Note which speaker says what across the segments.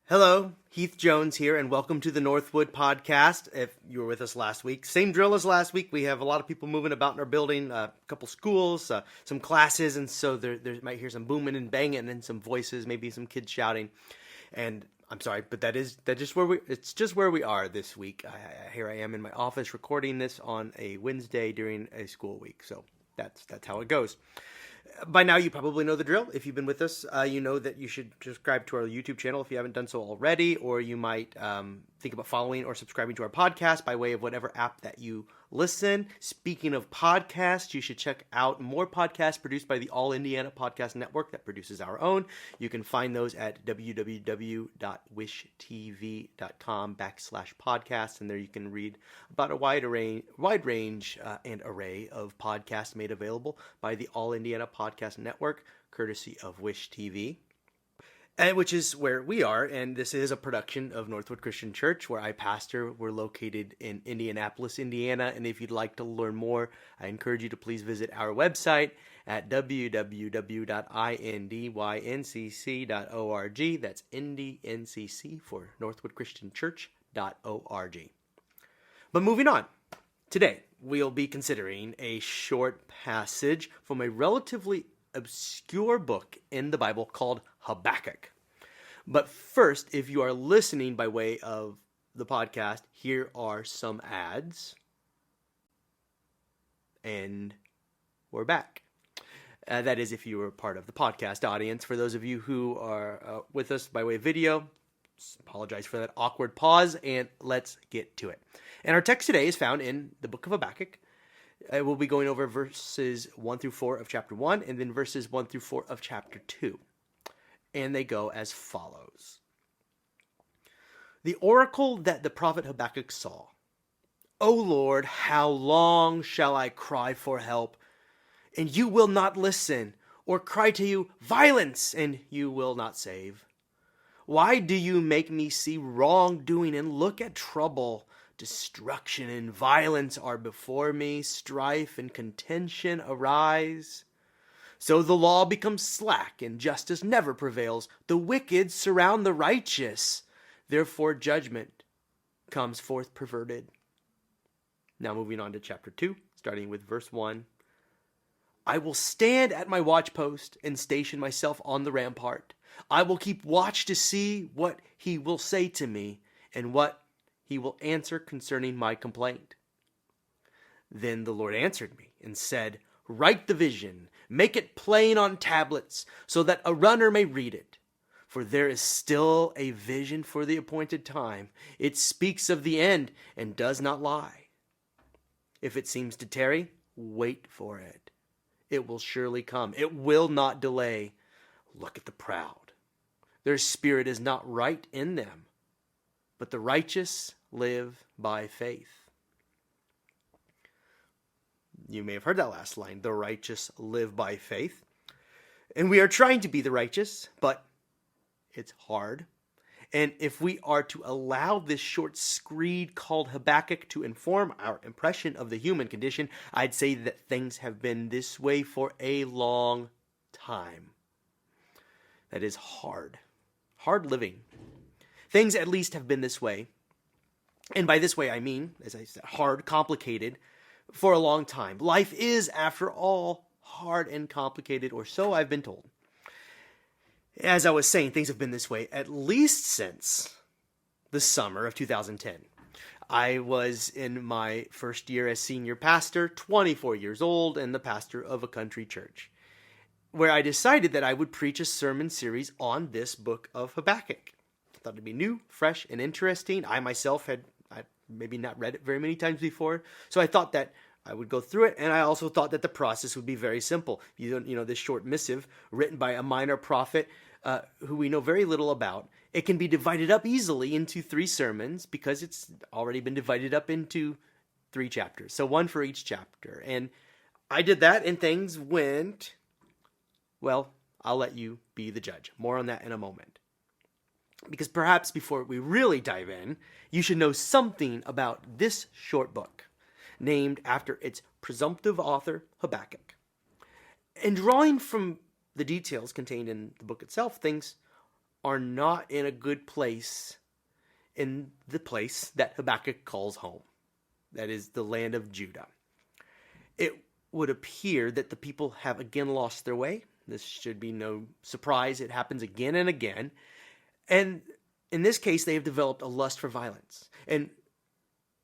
Speaker 1: Hello, Heath Jones here, and welcome to the Northwood Podcast. If you were with us last week, same drill as last week. We have a lot of people moving about in our building, a couple schools, some classes, and so there might hear some booming and banging and some voices, maybe some kids shouting. And I'm sorry, but it's just where we are this week. Here I am in my office recording this on a Wednesday during a school week, so that's how it goes. By now, you probably know the drill. If you've been with us, you know that you should subscribe to our YouTube channel if you haven't done so already, or you might think about following or subscribing to our podcast by way of whatever app that you listen. Speaking of podcasts, you should check out more podcasts produced by the All Indiana Podcast Network that produces our own. You can find those at wishtv.com/podcast, and there you can read about a wide range and array of podcasts made available by the All Indiana Podcast Network, courtesy of Wish TV. Which is where we are, and this is a production of Northwood Christian Church, where I pastor. We're located in Indianapolis, Indiana, and if you'd like to learn more, I encourage you to please visit our website at www.indyncc.org. That's IndyNCC for Northwood Christian Church.org. But moving on, today we'll be considering a short passage from a relatively obscure book in the Bible called Habakkuk. But first, if you are listening by way of the podcast, here are some ads. And we're back. That is if you were part of the podcast audience. For those of you who are with us by way of video, apologize for that awkward pause, and let's get to it. And our text today is found in the book of Habakkuk. We'll be going over verses 1 through 4 of chapter 1 and then verses 1 through 4 of chapter 2. And they go as follows. The oracle that the prophet Habakkuk saw. O Lord, how long shall I cry for help, and you will not listen, or cry to you, violence, and you will not save? Why do you make me see wrongdoing and look at trouble? Destruction and violence are before me, strife and contention arise. So the law becomes slack and justice never prevails. The wicked surround the righteous. Therefore judgment comes forth perverted. Now moving on to chapter 2, starting with verse 1. I will stand at my watchpost and station myself on the rampart. I will keep watch to see what he will say to me and what he will answer concerning my complaint. Then the Lord answered me and said, write the vision, make it plain on tablets, so that a runner may read it. For there is still a vision for the appointed time. It speaks of the end and does not lie. If it seems to tarry, wait for it. It will surely come. It will not delay. Look at the proud. Their spirit is not right in them, but the righteous live by faith. You may have heard that last line, the righteous live by faith. And we are trying to be the righteous, but it's hard. And if we are to allow this short screed called Habakkuk to inform our impression of the human condition, I'd say that things have been this way for a long time. That is hard. Hard living. Things at least have been this way. And by this way, I mean, as I said, hard, complicated, for a long time. Life is, after all, hard and complicated, or so I've been told. As I was saying, things have been this way at least since the summer of 2010. I was in my first year as senior pastor, 24 years old, and the pastor of a country church, where I decided that I would preach a sermon series on this book of Habakkuk. I thought it'd be new, fresh, and interesting. I myself had maybe not read it very many times before, so I thought that I would go through it, and I also thought that the process would be very simple. This short missive written by a minor prophet who we know very little about. It can be divided up easily into 3 sermons because it's already been divided up into 3 chapters, so 1 for each chapter. And I did that, and things went, well, I'll let you be the judge. More on that in a moment. Because perhaps before we really dive in, you should know something about this short book, named after its presumptive author, Habakkuk. And drawing from the details contained in the book itself, things are not in a good place in the place that Habakkuk calls home. That is the land of Judah. It would appear that the people have again lost their way. This should be no surprise. It happens again and again. And in this case, they have developed a lust for violence. And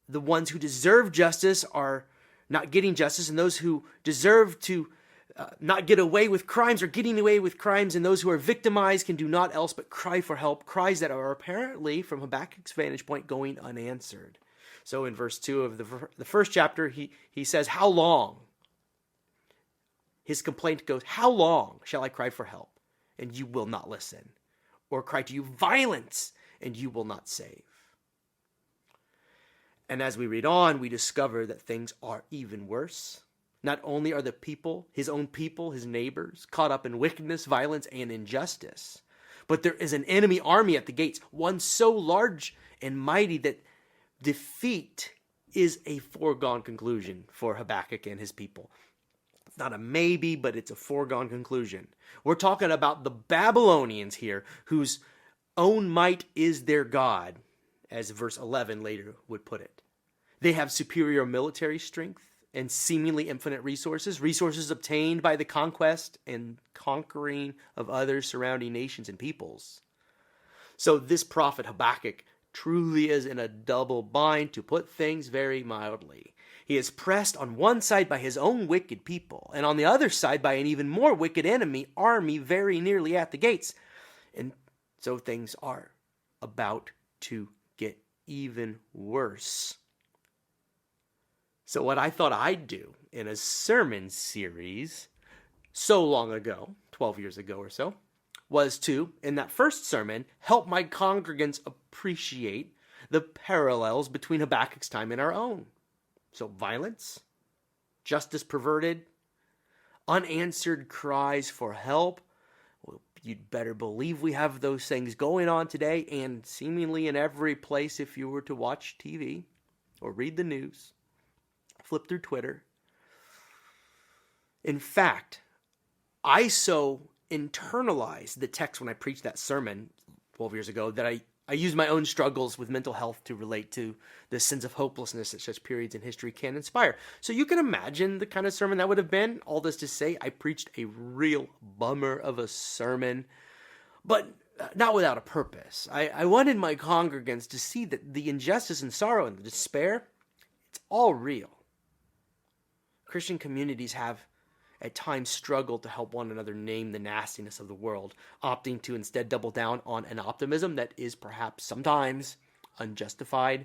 Speaker 1: the ones who deserve justice are not getting justice, and those who deserve to not get away with crimes are getting away with crimes, and those who are victimized can do not else but cry for help, cries that are apparently, from Habakkuk's vantage point, going unanswered. So in verse 2 of the first chapter, he says, how long? His complaint goes, how long shall I cry for help, and you will not listen? Or cry to you violence, and you will not save? And as we read on, we discover that things are even worse. Not only are the people, his own people, his neighbors, caught up in wickedness, violence, and injustice, but there is an enemy army at the gates, one so large and mighty that defeat is a foregone conclusion for Habakkuk and his people. It's not a maybe, but it's a foregone conclusion. We're talking about the Babylonians here, whose own might is their God, as verse 11 later would put it. They have superior military strength and seemingly infinite resources obtained by the conquest and conquering of other surrounding nations and peoples. So this prophet Habakkuk truly is in a double bind, to put things very mildly. He is pressed on one side by his own wicked people, and on the other side by an even more wicked enemy army very nearly at the gates. And so things are about to get even worse. So what I thought I'd do in a sermon series so long ago, 12 years ago or so, was to, in that first sermon, help my congregants appreciate the parallels between Habakkuk's time and our own. So violence, justice perverted, unanswered cries for help. Well, you'd better believe we have those things going on today, and seemingly in every place if you were to watch TV or read the news, flip through Twitter. In fact, I so internalized the text when I preached that sermon 12 years ago that I used my own struggles with mental health to relate to the sense of hopelessness that such periods in history can inspire. So you can imagine the kind of sermon that would have been. All this to say, I preached a real bummer of a sermon, but not without a purpose. I wanted my congregants to see that the injustice and sorrow and the despair, it's all real. Christian communities have at times struggled to help one another name the nastiness of the world, opting to instead double down on an optimism that is perhaps sometimes unjustified.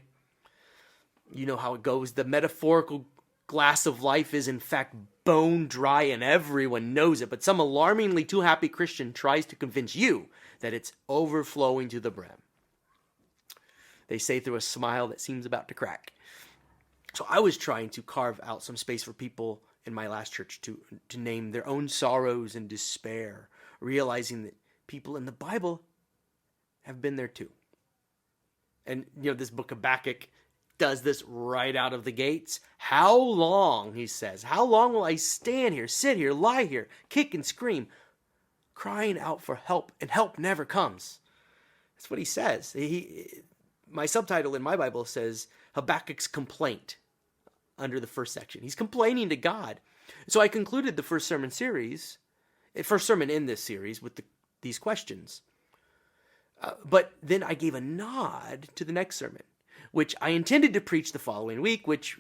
Speaker 1: You know how it goes. The metaphorical glass of life is in fact bone dry and everyone knows it, but some alarmingly too happy Christian tries to convince you that it's overflowing to the brim. They say through a smile that seems about to crack. So I was trying to carve out some space for people in my last church to name their own sorrows and despair, realizing that people in the Bible have been there too. And, this book of Habakkuk does this right out of the gates. How long, he says, how long will I stand here, sit here, lie here, kick and scream, crying out for help, and help never comes? That's what he says. My subtitle in my Bible says Habakkuk's complaint under the first section. He's complaining to God. So I concluded the first sermon in this series with these questions. But then I gave a nod to the next sermon, which I intended to preach the following week, which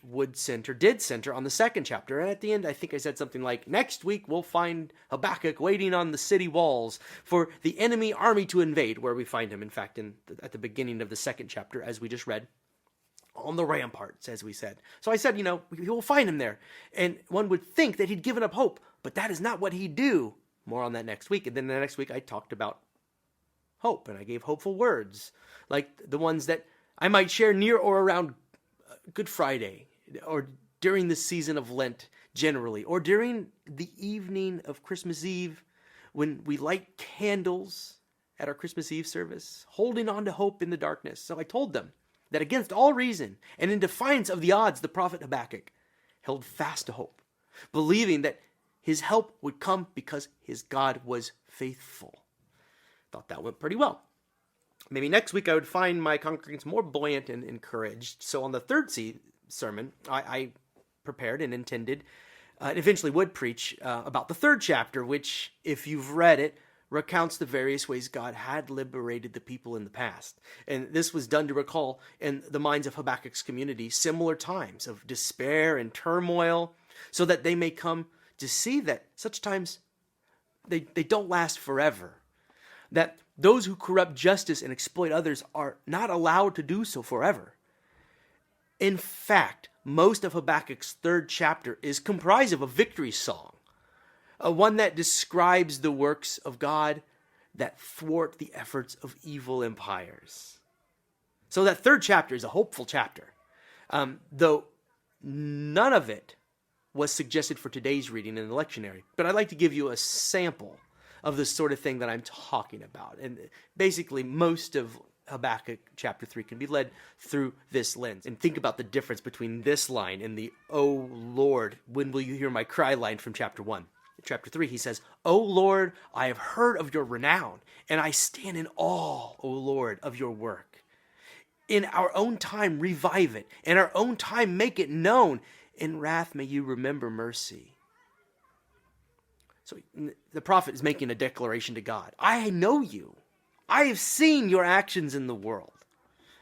Speaker 1: did center on the second chapter. And at the end, I think I said something like, next week we'll find Habakkuk waiting on the city walls for the enemy army to invade, where we find him, in fact, at the beginning of the second chapter, as we just read, on the ramparts, as we said. So I said, we will find him there. And one would think that he'd given up hope, but that is not what he'd do. More on that next week. And then the next week I talked about hope, and I gave hopeful words, like the ones that I might share near or around Good Friday, or during the season of Lent generally, or during the evening of Christmas Eve when we light candles at our Christmas Eve service, holding on to hope in the darkness. So I told them that against all reason and in defiance of the odds, the prophet Habakkuk held fast to hope, believing that his help would come because his God was faithful. Thought that went pretty well. Maybe next week I would find my congregants more buoyant and encouraged. So on the third sermon, I prepared and intended, and eventually would preach about the third chapter, which, if you've read it, recounts the various ways God had liberated the people in the past. And this was done to recall in the minds of Habakkuk's community similar times of despair and turmoil, so that they may come to see that such times they don't last forever. That those who corrupt justice and exploit others are not allowed to do so forever. In fact, most of Habakkuk's third chapter is comprised of a victory song, one that describes the works of God that thwart the efforts of evil empires. So that third chapter is a hopeful chapter, though none of it was suggested for today's reading in the lectionary. But I'd like to give you a sample of the sort of thing that I'm talking about. And basically, most of Habakkuk chapter 3 can be led through this lens. And think about the difference between this line and the "O Lord, when will you hear my cry" line from chapter 1. In chapter 3, he says, "O Lord, I have heard of your renown, and I stand in awe, O Lord, of your work. In our own time, revive it. In our own time, make it known. In wrath, may you remember mercy." So the prophet is making a declaration to God. I know you. I have seen your actions in the world.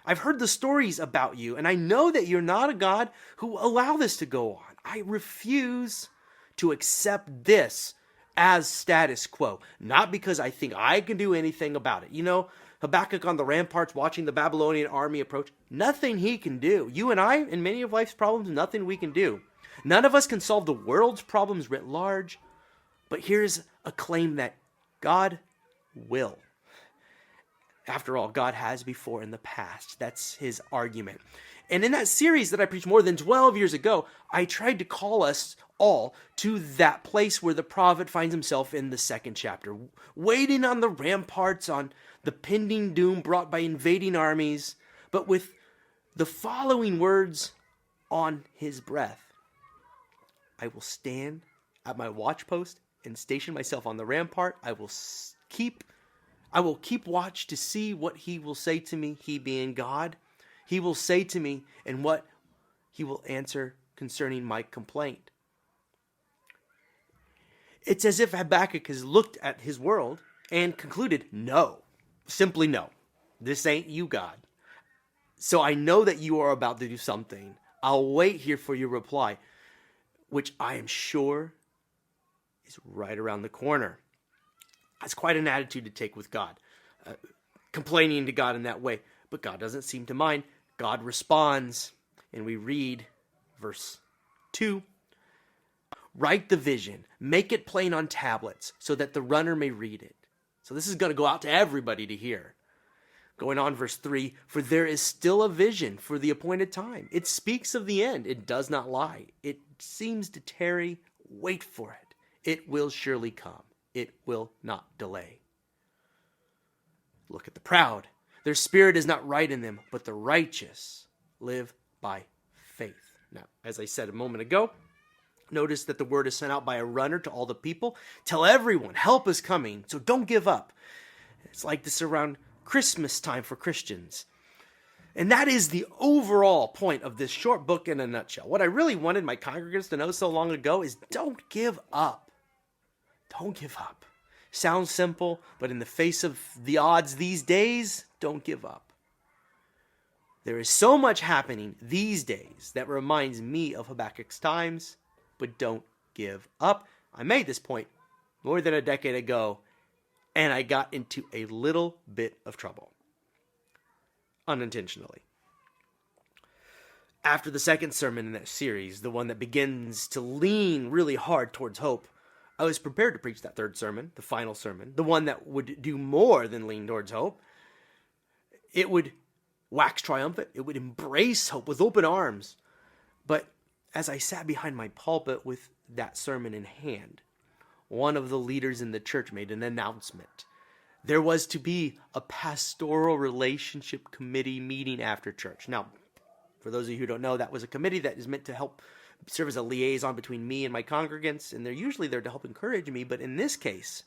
Speaker 1: I've heard the stories about you, and I know that you're not a God who will allow this to go on. I refuse to accept this as status quo, not because I think I can do anything about it. You know, Habakkuk on the ramparts watching the Babylonian army approach, nothing he can do. You and I, in many of life's problems, nothing we can do. None of us can solve the world's problems writ large, but here's a claim that God will. After all, God has before in the past. That's his argument. And in that series that I preached more than 12 years ago, I tried to call us all to that place where the prophet finds himself in the second chapter, waiting on the ramparts on the pending doom brought by invading armies, but with the following words on his breath: "I will stand at my watchpost and station myself on the rampart. I will keep watch to see what he will say to me, he being God. He will say to me, and what he will answer concerning my complaint." It's as if Habakkuk has looked at his world and concluded, no, simply no. This ain't you, God. So I know that you are about to do something. I'll wait here for your reply, which I am sure is right around the corner. That's quite an attitude to take with God, complaining to God in that way. But God doesn't seem to mind. God responds, and we read verse 2. "Write the vision, make it plain on tablets, so that the runner may read it." So this is going to go out to everybody to hear. Going on, verse 3, "For there is still a vision for the appointed time. It speaks of the end. It does not lie. It seems to tarry. Wait for it. It will surely come. It will not delay. Look at the proud. Their spirit is not right in them, but the righteous live by faith." Now, as I said a moment ago, notice that the word is sent out by a runner to all the people. Tell everyone, help is coming, so don't give up. It's like this around Christmas time for Christians. And that is the overall point of this short book in a nutshell. What I really wanted my congregants to know so long ago is don't give up. Don't give up. Sounds simple, but in the face of the odds these days, don't give up. There is so much happening these days that reminds me of Habakkuk's times, but don't give up. I made this point more than a decade ago, and I got into a little bit of trouble. Unintentionally. After the second sermon in that series, the one that begins to lean really hard towards hope, I was prepared to preach that third sermon, the final sermon, the one that would do more than lean towards hope. It would wax triumphant. It would embrace hope with open arms. But as I sat behind my pulpit with that sermon in hand, one of the leaders in the church made an announcement. There was to be a pastoral relationship committee meeting after church. Now, for those of you who don't know, that was a committee that is meant to help serve as a liaison between me and my congregants, and they're usually there to help encourage me. But in this case,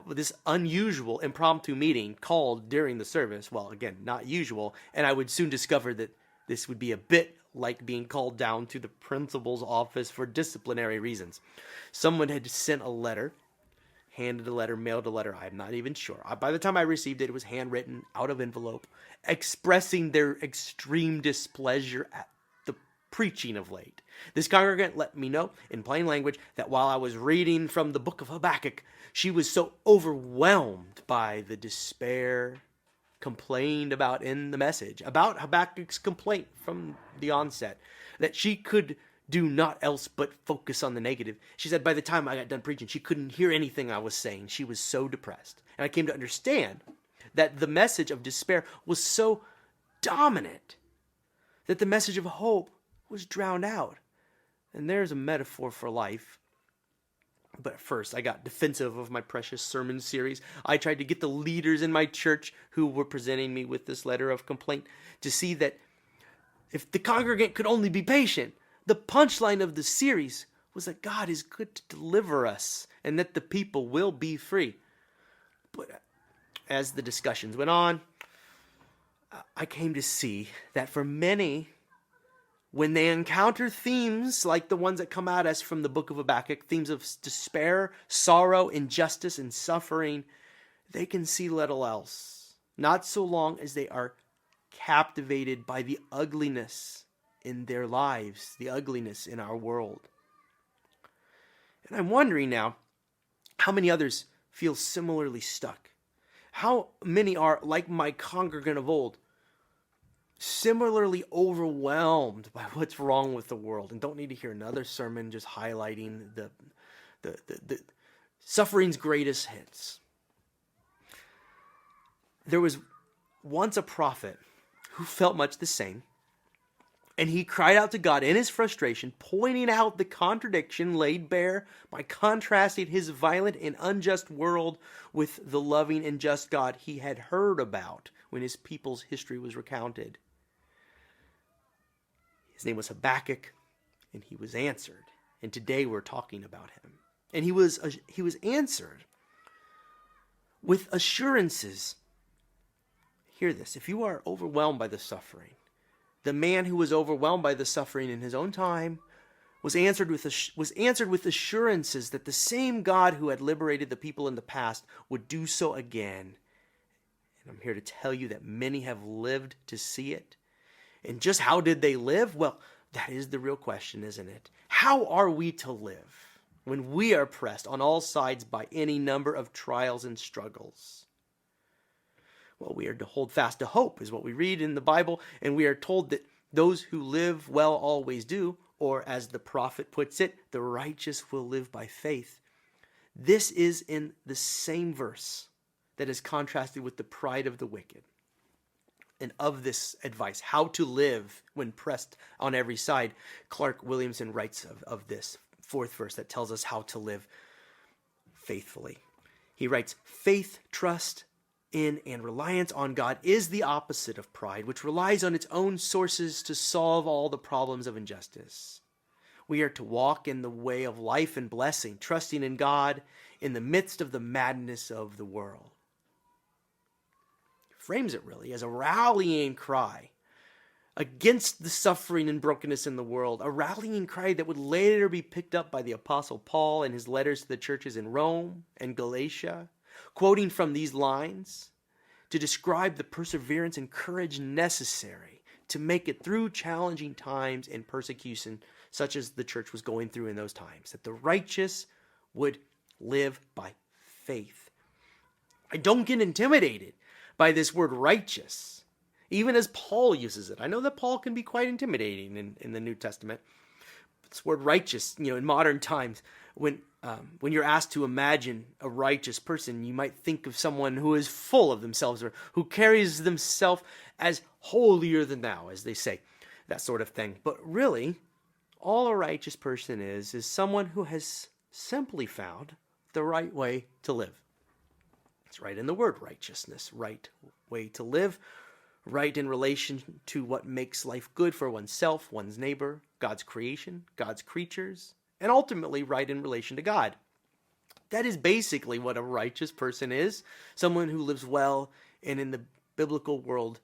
Speaker 1: this unusual impromptu meeting called during the service. Well, again, not usual. And I would soon discover that this would be a bit like being called down to the principal's office for disciplinary reasons. Someone had sent a letter, handed a letter, mailed a letter. I'm not even sure. By the time I received it, it was handwritten out of envelope, expressing their extreme displeasure at the preaching of late. This congregant let me know in plain language that while I was reading from the book of Habakkuk, she was so overwhelmed by the despair complained about in the message, about Habakkuk's complaint from the onset, that she could do not else but focus on the negative. She said by the time I got done preaching, she couldn't hear anything I was saying. She was so depressed. And I came to understand that the message of despair was so dominant that the message of hope was drowned out. And there's a metaphor for life. But first, I got defensive of my precious sermon series. I tried to get the leaders in my church who were presenting me with this letter of complaint to see that if the congregant could only be patient, the punchline of the series was that God is good to deliver us and that the people will be free. But as the discussions went on, I came to see that for many, when they encounter themes like the ones that come at us from the book of Habakkuk, themes of despair, sorrow, injustice, and suffering, they can see little else, not so long as they are captivated by the ugliness in their lives, the ugliness in our world. And I'm wondering now, how many others feel similarly stuck? How many are, like my congregant of old, similarly overwhelmed by what's wrong with the world and don't need to hear another sermon just highlighting the suffering's greatest hits? There was once a prophet who felt much the same, and he cried out to God in his frustration, pointing out the contradiction laid bare by contrasting his violent and unjust world with the loving and just God he had heard about when his people's history was recounted. His name was Habakkuk, and he was answered. And today we're talking about him. And he was answered with assurances. Hear this. If you are overwhelmed by the suffering, the man who was overwhelmed by the suffering in his own time was answered with assurances that the same God who had liberated the people in the past would do so again. And I'm here to tell you that many have lived to see it. And just how did they live? Well, that is the real question, isn't it? How are we to live when we are pressed on all sides by any number of trials and struggles? Well, we are to hold fast to hope, is what we read in the Bible, and we are told that those who live well always do, or as the prophet puts it, the righteous will live by faith. This is in the same verse that is contrasted with the pride of the wicked. And of this advice, how to live when pressed on every side, Clark Williamson writes of this fourth verse that tells us how to live faithfully. He writes, faith, trust in, and reliance on God is the opposite of pride, which relies on its own sources to solve all the problems of injustice. We are to walk in the way of life and blessing, trusting in God in the midst of the madness of the world. Frames it really as a rallying cry against the suffering and brokenness in the world, a rallying cry that would later be picked up by the Apostle Paul in his letters to the churches in Rome and Galatia, quoting from these lines to describe the perseverance and courage necessary to make it through challenging times and persecution such as the church was going through in those times, that the righteous would live by faith. I don't get intimidated by this word righteous, even as Paul uses it. I know that Paul can be quite intimidating in the New Testament. This word righteous, in modern times, when you're asked to imagine a righteous person, you might think of someone who is full of themselves or who carries themselves as holier than thou, as they say, that sort of thing. But really, all a righteous person is someone who has simply found the right way to live. It's right in the word righteousness, right way to live, right in relation to what makes life good for oneself, one's neighbor, God's creation, God's creatures, and ultimately right in relation to God. That is basically what a righteous person is. Someone who lives well, and in the biblical world,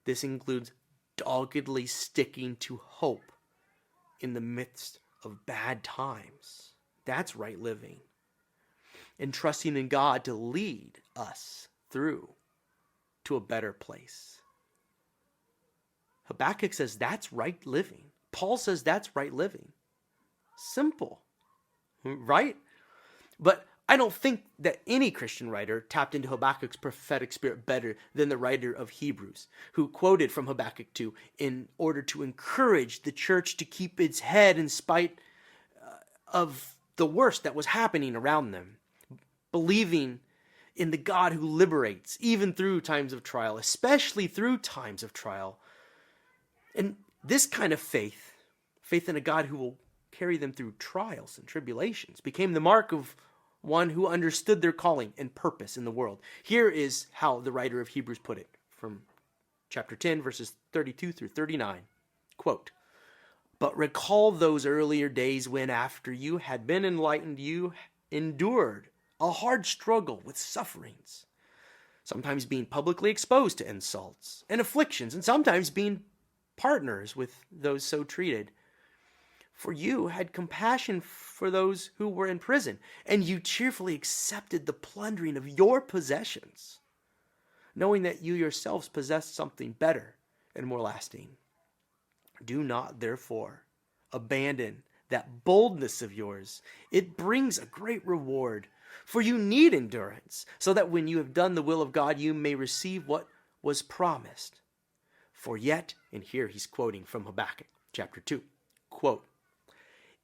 Speaker 1: this includes doggedly sticking to hope in the midst of bad times. That's right living. And trusting in God to lead us through to a better place. Habakkuk says that's right living. Paul says that's right living. Simple, right? But I don't think that any Christian writer tapped into Habakkuk's prophetic spirit better than the writer of Hebrews, who quoted from Habakkuk 2 in order to encourage the church to keep its head in spite of the worst that was happening around them, believing in the God who liberates even through times of trial, especially through times of trial. And this kind of faith in a God who will carry them through trials and tribulations, became the mark of one who understood their calling and purpose in the world. Here is how the writer of Hebrews put it from chapter 10, verses 32 through 39. Quote, "But recall those earlier days when, after you had been enlightened, you endured a hard struggle with sufferings, sometimes being publicly exposed to insults and afflictions, and sometimes being partners with those so treated. For you had compassion for those who were in prison, and you cheerfully accepted the plundering of your possessions, knowing that you yourselves possessed something better and more lasting. Do not, therefore, abandon that boldness of yours. It brings a great reward, for you need endurance, so that when you have done the will of God, you may receive what was promised. For yet," and here he's quoting from Habakkuk chapter 2, quote,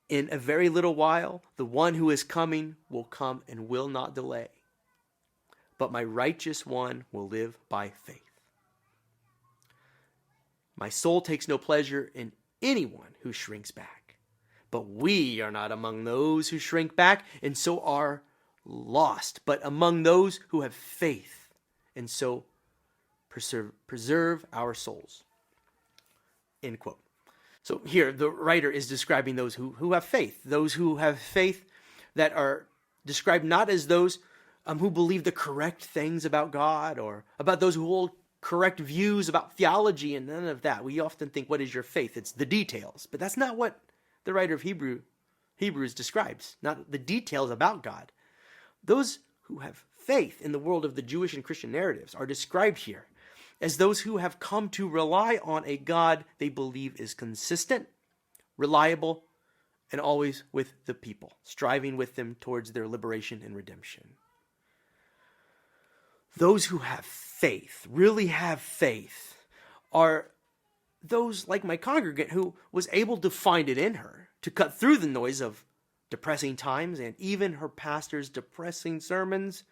Speaker 1: "In a very little while, the one who is coming will come and will not delay. But my righteous one will live by faith. My soul takes no pleasure in anyone who shrinks back. But we are not among those who shrink back and so are lost, but among those who have faith and so preserve our souls." End quote. So here, the writer is describing those who have faith. Those who have faith that are described not as those who believe the correct things about God, or about those who hold correct views about theology, and none of that. We often think, what is your faith? It's the details. But that's not what the writer of Hebrews describes, not the details about God. Those who have faith in the world of the Jewish and Christian narratives are described here as those who have come to rely on a God they believe is consistent, reliable, and always with the people, striving with them towards their liberation and redemption. Those who have faith, really have faith, are those like my congregant who was able to find it in her to cut through the noise of depressing times and even her pastor's depressing sermons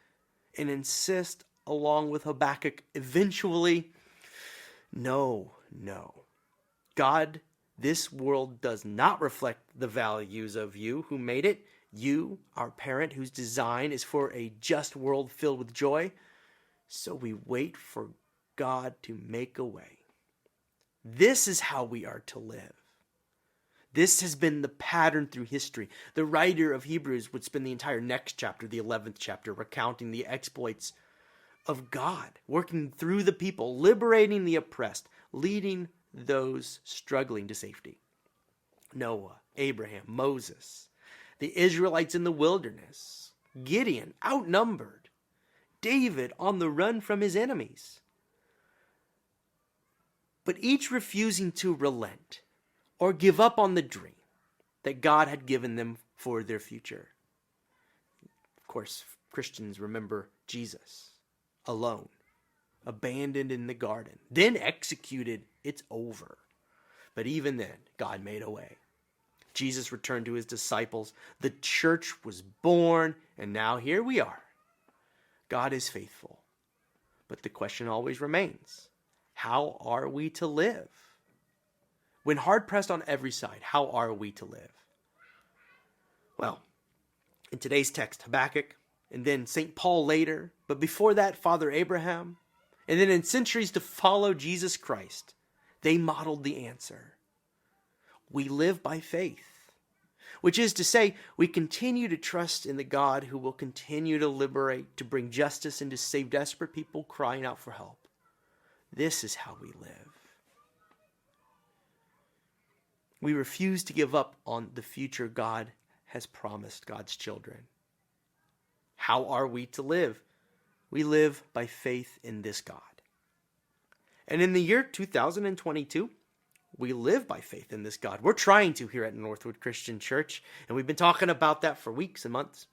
Speaker 1: and insist, along with Habakkuk, eventually, no. God, this world does not reflect the values of you who made it. You, our parent, whose design is for a just world filled with joy. So we wait for God to make a way. This is how we are to live. This has been the pattern through history. The writer of Hebrews would spend the entire next chapter, the 11th chapter, recounting the exploits of God, working through the people, liberating the oppressed, leading those struggling to safety. Noah, Abraham, Moses, the Israelites in the wilderness, Gideon, outnumbered, David on the run from his enemies. But each refusing to relent or give up on the dream that God had given them for their future. Of course, Christians remember Jesus alone, abandoned in the garden, then executed. It's over. But even then, God made a way. Jesus returned to his disciples. The church was born, and now here we are. God is faithful. But the question always remains, how are we to live? When hard pressed on every side, how are we to live? Well, in today's text, Habakkuk, and then St. Paul later, but before that, Father Abraham, and then in centuries to follow Jesus Christ, they modeled the answer. We live by faith. which is to say, we continue to trust in the God who will continue to liberate, to bring justice, and to save desperate people crying out for help. This is how we live. We refuse to give up on the future God has promised God's children. How are we to live? We live by faith in this God. And in the year 2022, we live by faith in this God. We're trying to here at Northwood Christian Church, and we've been talking about that for weeks and months.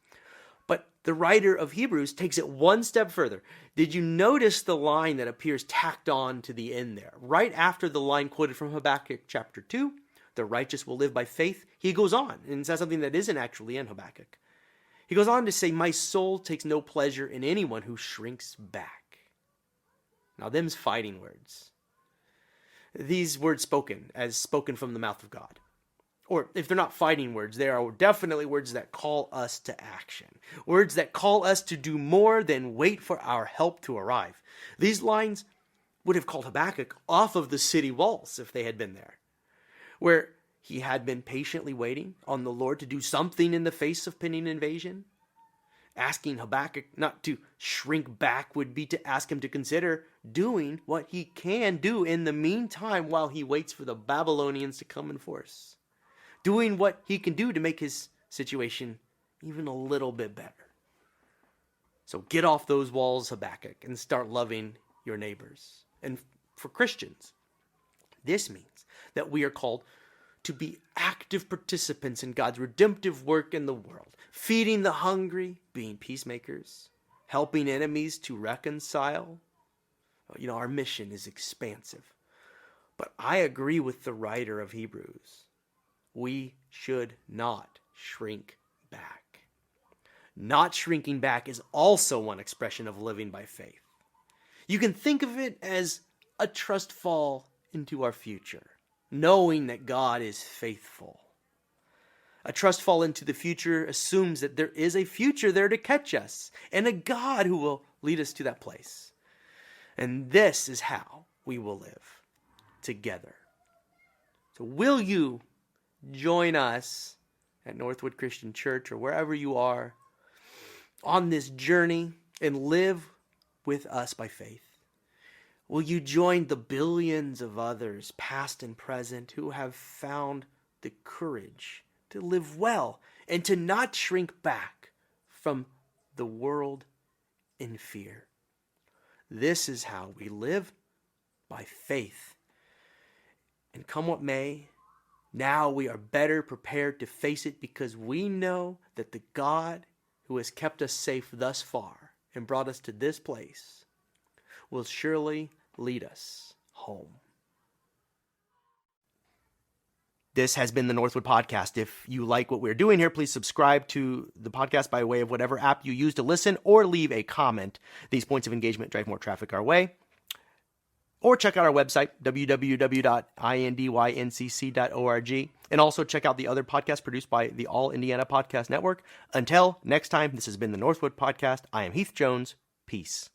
Speaker 1: But the writer of Hebrews takes it one step further. Did you notice the line that appears tacked on to the end there? Right after the line quoted from Habakkuk chapter 2, the righteous will live by faith, he goes on and says something that isn't actually in Habakkuk. He goes on to say, my soul takes no pleasure in anyone who shrinks back. Now, them's fighting words. These words spoken from the mouth of God. Or if they're not fighting words, they are definitely words that call us to action. Words that call us to do more than wait for our help to arrive. These lines would have called Habakkuk off of the city walls if they had been there, where he had been patiently waiting on the Lord to do something in the face of pending invasion. Asking Habakkuk not to shrink back would be to ask him to consider doing what he can do in the meantime while he waits for the Babylonians to come in force. Doing what he can do to make his situation even a little bit better. So get off those walls, Habakkuk, and start loving your neighbors. And for Christians, this means that we are called to be active participants in God's redemptive work in the world, feeding the hungry, being peacemakers, helping enemies to reconcile. Our mission is expansive. But I agree with the writer of Hebrews. We should not shrink back. Not shrinking back is also one expression of living by faith. You can think of it as a trust fall into our future, knowing that God is faithful. A trust fall into the future assumes that there is a future there to catch us and a God who will lead us to that place. And this is how we will live together. So will you join us at Northwood Christian Church or wherever you are on this journey and live with us by faith? Will you join the billions of others, past and present, who have found the courage to live well and to not shrink back from the world in fear? This is how we live by faith. And come what may, now we are better prepared to face it because we know that the God who has kept us safe thus far and brought us to this place will surely lead us home. This has been the Northwood Podcast. If you like what we're doing here, please subscribe to the podcast by way of whatever app you use to listen or leave a comment. These points of engagement drive more traffic our way. Or check out our website, www.indyncc.org. And also check out the other podcasts produced by the All Indiana Podcast Network. Until next time, this has been the Northwood Podcast. I am Heath Jones. Peace.